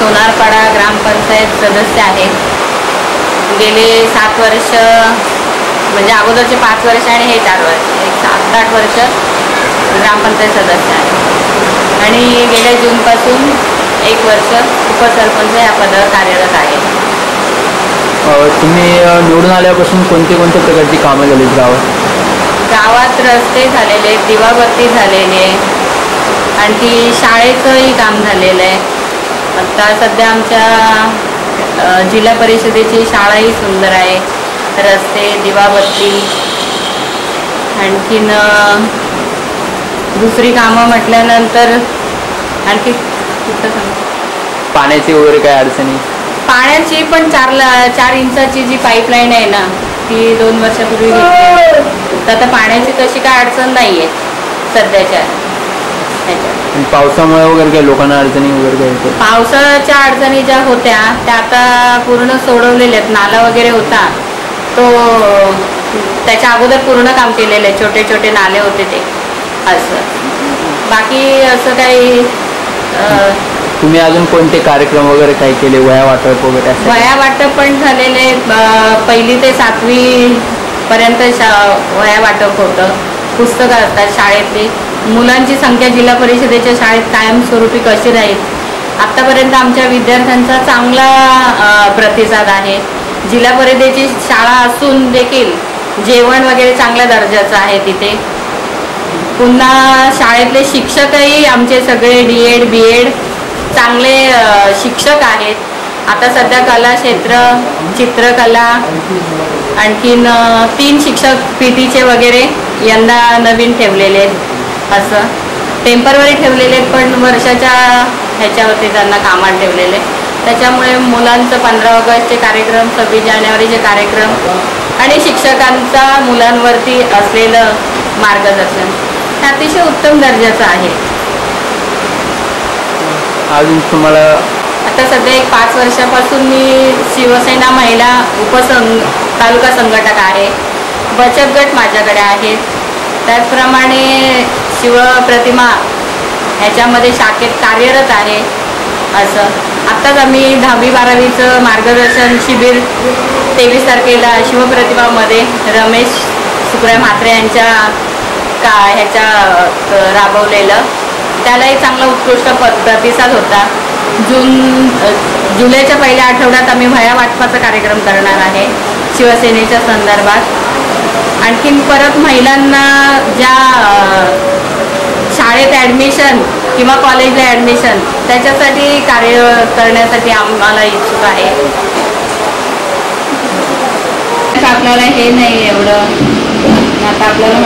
सोनारपाडा ग्रामपंचायत सदस्य आहे। गेले 7 वर्ष म्हणजे अगोदरचे 5 वर्ष आणि हे 4 वर्ष, एक 7-8 वर्ष ग्रामपंचायत सदस्य आहे आणि गेल्या जूनपासून 1 वर्ष उपसरपंच या पदावर कार्यरत आहे। तुम्ही निवडून आल्यापासून कोणते प्रकारची कामं झालीत गावात रस्ते झालेले, दिवाबत्ती झालेली आहे, आणखी शाळेचंही काम झालेलं आहे। आता सध्या आमच्या जिल्हा परिषदेची शाळाही सुंदर आहे, रस्ते, दिवाबत्ती, आणखीन दुसरी कामं म्हटल्यानंतर आणखी पाण्याची वगैरे काय अडचणी? पाण्याची पण 4 इंचाची जी पाईपलाईन आहे ना, ती 2 वर्षापूर्वी घेतली, तर आता पाण्याची तशी काय अडचण नाही आहे सध्याच्या ह्याच्यात। पावसामुळे वगैरे काय लोकांना अडचणी वगैरे काय? पावसाच्या अडचणी ज्या होत्या त्या आता पूर्ण सोडवलेल्या आहेत। नाला वगैरे होता तो त्याच्या अगोदर पूर्ण काम केलेलं आहे, छोटे छोटे नाले होते ते असं। बाकी असं काही तुम्ही अजून कोणते कार्यक्रम वगैरे काय केले? वह्या वाटप वगैरे? वह्या वाटप पण झालेले, 1ली ते 7वी पर्यंत वह्या वाटप होतं, पुस्तकं असतात शाळेतली। मुलांची संख्या जिल्हा परिषदेच्या शाळेत कायमस्वरूपी कशी राहील, आत्तापर्यंत आमच्या विद्यार्थ्यांचा चांगला प्रतिसाद आहे। जिल्हा परिषदेची शाळा असून देखील जेवण वगैरे चांगल्या दर्जाचं आहे तिथे। पुन्हा शाळेतले शिक्षकही आमचे सगळे DED BEd चांगले शिक्षक आहेत। आता सध्या कला क्षेत्र, चित्रकला, आणखीन 3 शिक्षक PT वगैरे यंदा नवीन ठेवलेले आहेत, असं टेम्पररी ठेवलेले आहेत, पण वर्षाच्या ह्याच्यावरती त्यांना कामात ठेवलेले। त्याच्यामुळे मुलांचं 15 ऑगस्टचे कार्यक्रम, 26 जानेवारीचे कार्यक्रम आणि शिक्षकांचा मुलांवरती असलेलं मार्गदर्शन हे अतिशय उत्तम दर्जाचं आहे। अजून तुम्हाला आता सध्या एक 5 वर्षापासून मी शिवसेना महिला तालुका संघटक आहे। बचत गट माझ्याकडे आहेत, त्याचप्रमाणे शिवप्रतिमा ह्याच्यामध्ये शाखेत कार्यरत आहे असं। आत्ताच आम्ही 10वी-12वीचं मार्गदर्शन शिबिर 23 तारखेला शिवप्रतिमामध्ये रमेश सुकऱ्या म्हात्रे यांच्या राबवलेलं, त्यालाही चांगला उत्कृष्ट प्रतिसाद होता। जुलैच्या पहिल्या आठवड्यात आम्ही वह्या वाटपाचा कार्यक्रम करणार आहे शिवसेनेच्या संदर्भात। आणखीन परत महिलांना ज्या शाळेत ॲडमिशन किंवा कॉलेजला ॲडमिशन त्याच्यासाठी कार्य करण्यासाठी आम्हाला इच्छुक आहे। आपल्याला हे नाही एवढं आता आपल्याला